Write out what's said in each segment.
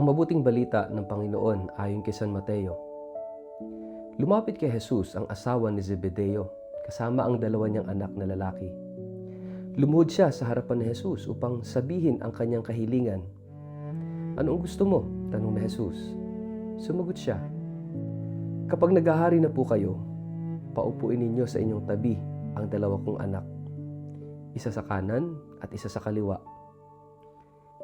Ang mabuting balita ng Panginoon ayon kay San Mateo. Lumapit kay Jesus ang asawa ni Zebedeo kasama ang dalawa niyang anak na lalaki. Lumuhod siya sa harapan ni Jesus upang sabihin ang kanyang kahilingan. "Ano ang gusto mo?" tanong ni Jesus. Sumagot siya, "Kapag naghahari na po kayo, paupuin ninyo sa inyong tabi ang dalawa kong anak, isa sa kanan at isa sa kaliwa.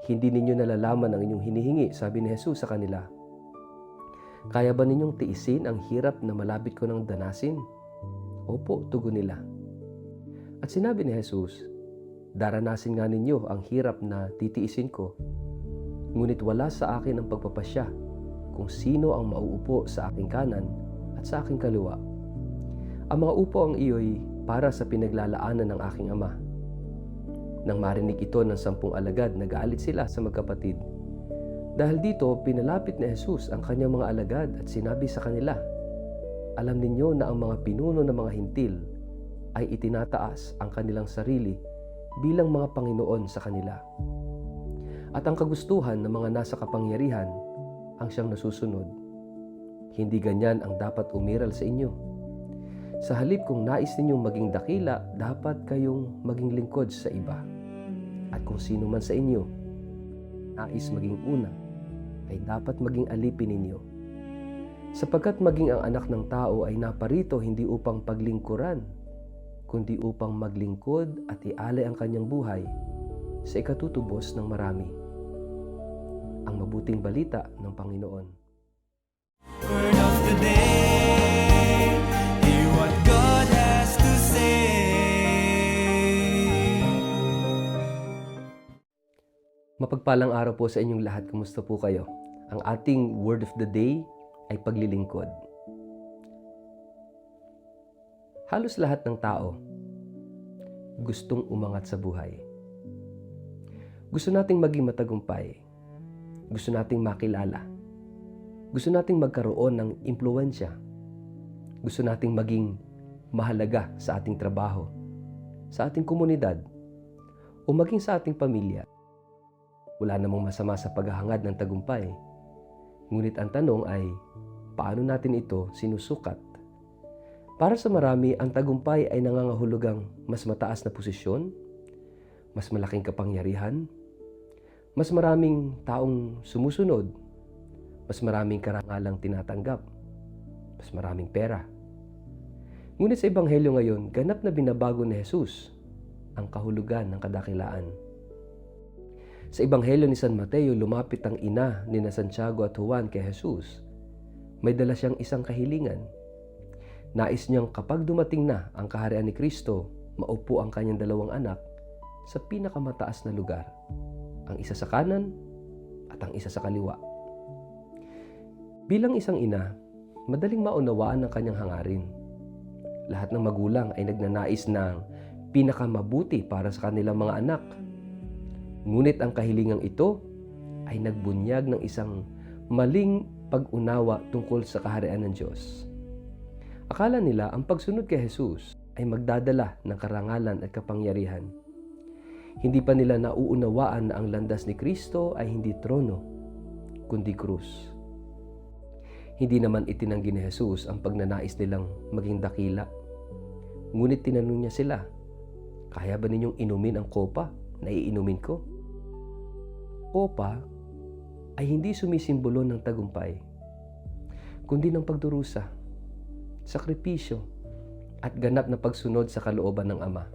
Hindi ninyo nalalaman ang inyong hinihingi," sabi ni Jesus sa kanila. "Kaya ba ninyong tiisin ang hirap na malapit ko ng danasin?" "Opo," tugon nila. At sinabi ni Jesus, "Daranasin nga ninyo ang hirap na titiisin ko. Ngunit wala sa akin ang pagpapasya kung sino ang mauupo sa aking kanan at sa aking kaliwa. Ang mga upo ang iyo'y para sa pinaglalaanan ng aking ama." Nang marinig ito ng 10 alagad, nagalit sila sa magkapatid. Dahil dito, pinalapit ni Jesus ang kanyang mga alagad at sinabi sa kanila, "Alam ninyo na ang mga pinuno ng mga hintil ay itinataas ang kanilang sarili bilang mga Panginoon sa kanila. At ang kagustuhan ng mga nasa kapangyarihan ang siyang nasusunod. Hindi ganyan ang dapat umiral sa inyo. Sa halip kung nais ninyong maging dakila, dapat kayong maging lingkod sa iba. At kung sino man sa inyo nais maging una, ay dapat maging alipin ninyo. Sapagkat maging ang anak ng tao ay naparito hindi upang paglingkuran, kundi upang maglingkod at ialay ang kanyang buhay sa ikatutubos ng marami." Ang mabuting balita ng Panginoon. Word of the day, hear what God has to say. Mapagpalang araw po sa inyong lahat. Kumusta po kayo? Ang ating word of the day ay paglilingkod. Halos lahat ng tao gustong umangat sa buhay. Gusto nating maging matagumpay. Gusto nating makilala. Gusto nating magkaroon ng impluwensya. Gusto nating maging mahalaga sa ating trabaho, sa ating komunidad, o maging sa ating pamilya. Wala namang masama sa paghahangad ng tagumpay. Ngunit ang tanong ay, paano natin ito sinusukat? Para sa marami, ang tagumpay ay nangangahulugang mas mataas na posisyon, mas malaking kapangyarihan, mas maraming taong sumusunod, mas maraming karangalang tinatanggap, mas maraming pera. Ngunit sa Ebanghelyo ngayon, ganap na binabago ni Jesus ang kahulugan ng kadakilaan. Sa Ebanghelyo ni San Mateo, lumapit ang ina ni Santiago at Juan kay Jesus. May dala siyang isang kahilingan. Nais niyang kapag dumating na ang kaharian ni Kristo, maupo ang kanyang dalawang anak sa pinakamataas na lugar, ang isa sa kanan at ang isa sa kaliwa. Bilang isang ina, madaling maunawaan ang kanyang hangarin. Lahat ng magulang ay nagnanais ng pinakamabuti para sa kanilang mga anak. Ngunit ang kahilingang ito ay nagbunyag ng isang maling pag-unawa tungkol sa kaharian ng Diyos. Akala nila ang pagsunod kay Jesus ay magdadala ng karangalan at kapangyarihan. Hindi pa nila nauunawaan na ang landas ni Kristo ay hindi trono, kundi krus. Hindi naman itinanggi ni Jesus ang pagnanais nilang maging dakila. Ngunit tinanong niya sila, "Kaya ba ninyong inumin ang kopa na iinumin ko?" Kopa ay hindi sumisimbolo ng tagumpay, kundi ng pagdurusa, sakripisyo, at ganap na pagsunod sa kalooban ng Ama.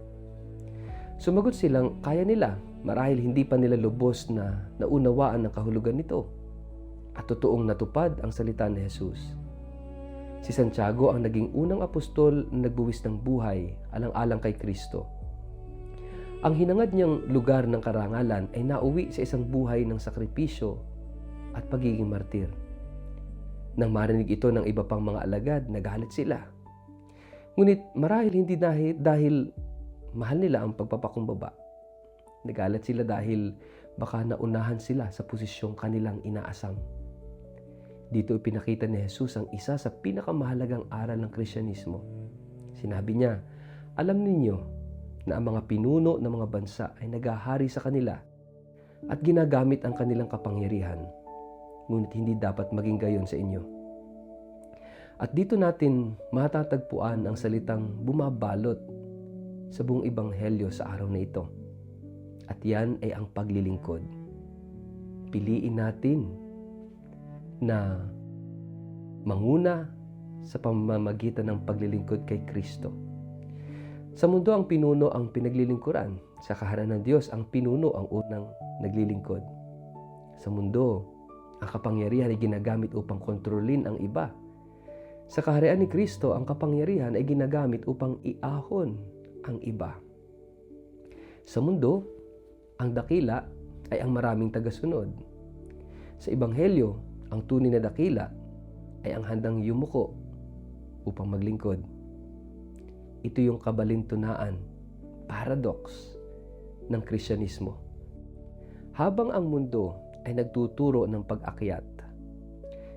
Sumagot silang kaya nila marahil hindi pa nila lubos na naunawaan ang kahulugan nito at totoong natupad ang salita ni Jesus. Si Santiago ang naging unang apostol na nagbuwis ng buhay alang-alang kay Kristo. Ang hinangad niyang lugar ng karangalan ay nauwi sa isang buhay ng sakripisyo at pagiging martir. Nang marinig ito ng iba pang mga alagad, nagalit sila. Ngunit marahil hindi dahil mahal nila ang pagpapakumbaba. Nagalit sila dahil baka naunahan sila sa posisyong kanilang inaasam. Dito ipinakita ni Jesus ang isa sa pinakamahalagang aral ng Kristyanismo. Sinabi niya, "Alam ninyo na ang mga pinuno ng mga bansa ay naghahari sa kanila at ginagamit ang kanilang kapangyarihan. ngunit hindi dapat maging gayon sa inyo. At dito natin matatagpuan ang salitang bumabalot sa buong ebanghelyo sa araw na ito. At yan ay ang paglilingkod. Piliin natin na manguna sa pamamagitan ng paglilingkod kay Kristo. Sa mundo ang pinuno ang pinaglilingkuran. Sa kaharian ng Diyos ang pinuno ang unang naglilingkod. Sa mundo, ang kapangyarihan ay ginagamit upang kontrolin ang iba. Sa kaharian ni Kristo, ang kapangyarihan ay ginagamit upang iahon ang iba. Sa mundo, ang dakila ay ang maraming tagasunod. Sa ebanghelyo, ang tunay na dakila ay ang handang yumuko upang maglingkod. Ito yung kabalintunaan, paradox ng Kristyanismo. Habang ang mundo ay nagtuturo ng pag-akyat,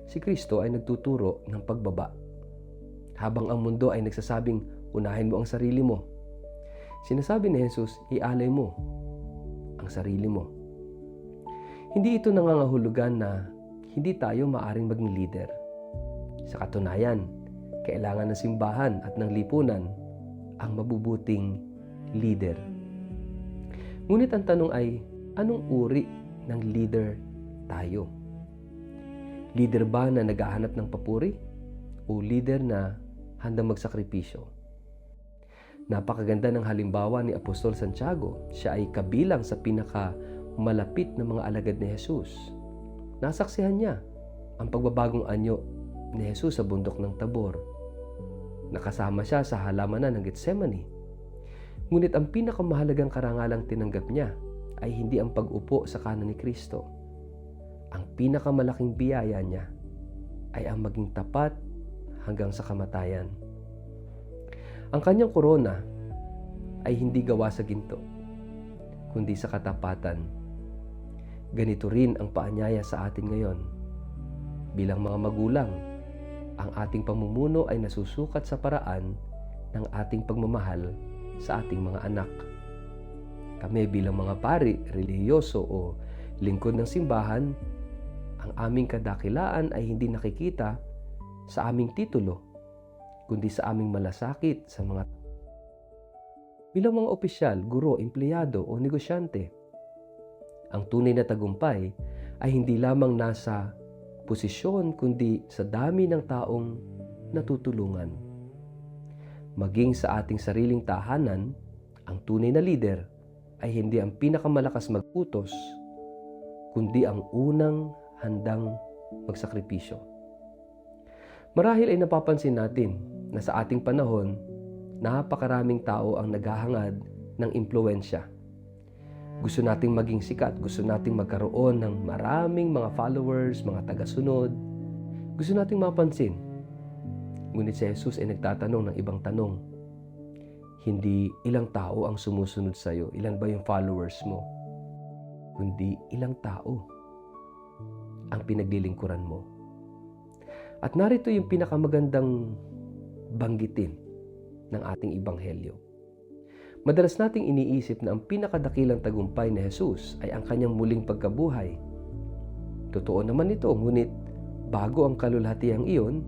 si Kristo ay nagtuturo ng pagbaba. Habang ang mundo ay nagsasabing, unahin mo ang sarili mo, sinasabi ni Jesus, ialay mo ang sarili mo. Hindi ito nangangahulugan na hindi tayo maaring maging leader. Sa katunayan, kailangan ng simbahan at ng lipunan ang mabubuting leader. Ngunit ang tanong ay, anong uri ng leader tayo? Leader ba na naghahanap ng papuri? O leader na handang magsakripisyo? Napakaganda ng halimbawa ni Apostol Santiago. Siya ay kabilang sa pinakamalapit na mga alagad ni Jesus. Nasaksihan niya ang pagbabagong anyo ni Jesus sa bundok ng Tabor. Nakasama siya sa halamanan ng Getsemani. Ngunit ang pinakamahalagang karangalang tinanggap niya ay hindi ang pag-upo sa kanan ni Kristo. Ang pinakamalaking biyaya niya ay ang maging tapat hanggang sa kamatayan. Ang kanyang korona ay hindi gawa sa ginto, kundi sa katapatan. Ganito rin ang paanyaya sa atin ngayon. Bilang mga magulang, ang ating pamumuno ay nasusukat sa paraan ng ating pagmamahal sa ating mga anak. Kami bilang mga pari, relihiyoso o lingkod ng simbahan, ang aming kadakilaan ay hindi nakikita sa aming titulo, kundi sa aming malasakit sa mga bilang mga opisyal, guro, empleyado o negosyante. Ang tunay na tagumpay ay hindi lamang nasa posisyon kundi sa dami ng taong natutulungan. Maging sa ating sariling tahanan, ang tunay na leader ay hindi ang pinakamalakas mag-utos, kundi ang unang handang magsakripisyo. Marahil ay napapansin natin na sa ating panahon, napakaraming tao ang naghahangad ng impluwensya. Gusto nating maging sikat, gusto nating magkaroon ng maraming mga followers, mga tagasunod. Gusto nating mapansin. Ngunit si Jesus ay nagtatanong ng ibang tanong. Hindi ilang tao ang sumusunod sa iyo, ilan ba yung followers mo? Kundi ilang tao ang pinaglilingkuran mo. At narito yung pinakamagandang banggitin ng ating ebanghelyo. Madalas nating iniisip na ang pinakadakilang tagumpay ni Jesus ay ang kanyang muling pagkabuhay. Totoo naman ito, ngunit bago ang kalulhatihang iyon,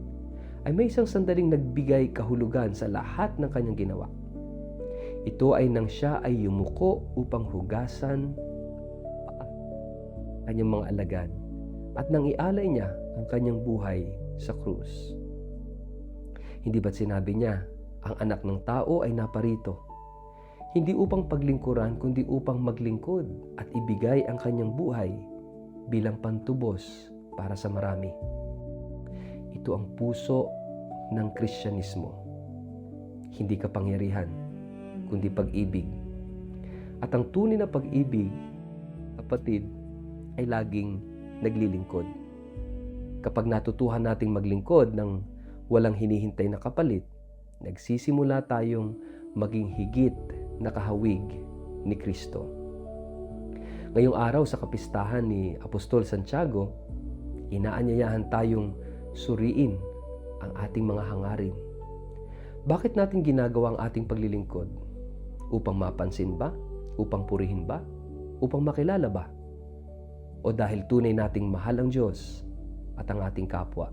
ay may isang sandaling nagbigay kahulugan sa lahat ng kanyang ginawa. Ito ay nang siya ay yumuko upang hugasan kanyang mga alagad at nang ialay niya ang kanyang buhay sa krus. Hindi ba't sinabi niya, ang anak ng tao ay naparito, hindi upang paglingkuran kundi upang maglingkod at ibigay ang kanyang buhay bilang pantubos para sa marami. Ito ang puso ng Kristyanismo. Hindi kapangyarihan, kundi pag-ibig. At ang tunay na pag-ibig, kapatid, ay laging naglilingkod. Kapag natutuhan nating maglingkod ng walang hinihintay na kapalit, nagsisimula tayong maging higit na kahawig ni Kristo. Ngayong araw sa kapistahan ni Apostol Santiago, inaanyayahan tayong suriin ang ating mga hangarin. Bakit natin ginagawa ang ating paglilingkod? Upang mapansin ba? Upang purihin ba? Upang makilala ba? O dahil tunay nating mahal ang Diyos at ang ating kapwa.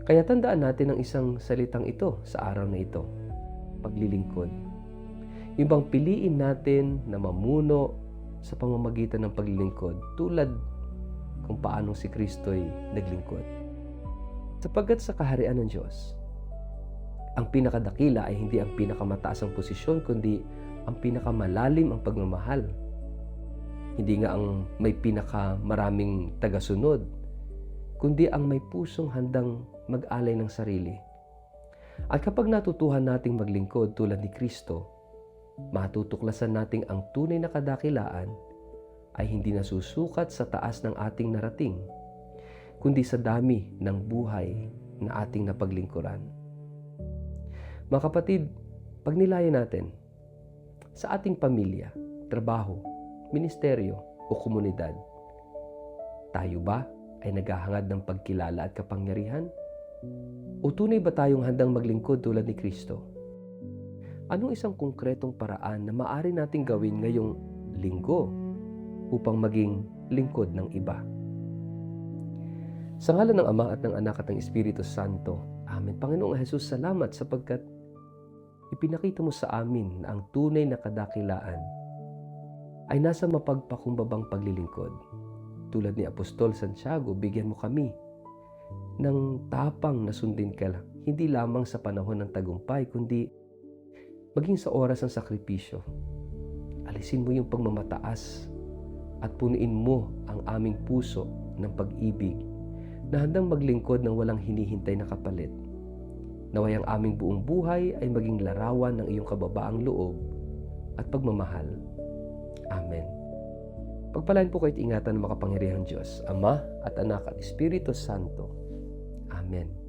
Kaya tandaan natin ang isang salitang ito sa araw na ito, paglilingkod. Yung bang piliin natin na mamuno sa pamamagitan ng paglilingkod tulad kung paanong si Kristo'y naglingkod. Sapagkat sa kaharian ng Diyos, ang pinakadakila ay hindi ang pinakamataas ang posisyon, kundi ang pinakamalalim ang pagmamahal. Hindi nga ang may pinakamaraming tagasunod, kundi ang may pusong handang mag-alay ng sarili. At kapag natutuhan nating maglingkod tulad ni Kristo, matutuklasan nating ang tunay na kadakilaan ay hindi nasusukat sa taas ng ating narating, kundi sa dami ng buhay na ating napaglingkuran. Mga kapatid, pagnilayan natin sa ating pamilya, trabaho, ministeryo o komunidad, tayo ba ay naghahangad ng pagkilala at kapangyarihan? O tunay ba tayong handang maglingkod tulad ni Kristo? Anong isang konkretong paraan na maaari nating gawin ngayong linggo upang maging lingkod ng iba? Sa ngalan ng Ama at ng Anak at ng Espiritu Santo, Amen. Panginoong Jesus, salamat sapagkat ipinakita mo sa amin na ang tunay na kadakilaan ay nasa mapagpakumbabang paglilingkod. Tulad ni Apostol Santiago, bigyan mo kami ng tapang na sundin ka lang, hindi lamang sa panahon ng tagumpay, kundi maging sa oras ng sakripisyo. Alisin mo yung pagmamataas at punuin mo ang aming puso ng pag-ibig na handang maglingkod ng walang hinihintay na kapalit. Naway ang aming buong buhay ay maging larawan ng iyong kababaang loob at pagmamahal. Amen. Pagpalain po kayo't ingatan ng makapangyarihang Diyos, Ama at Anak at Espiritu Santo. Amen.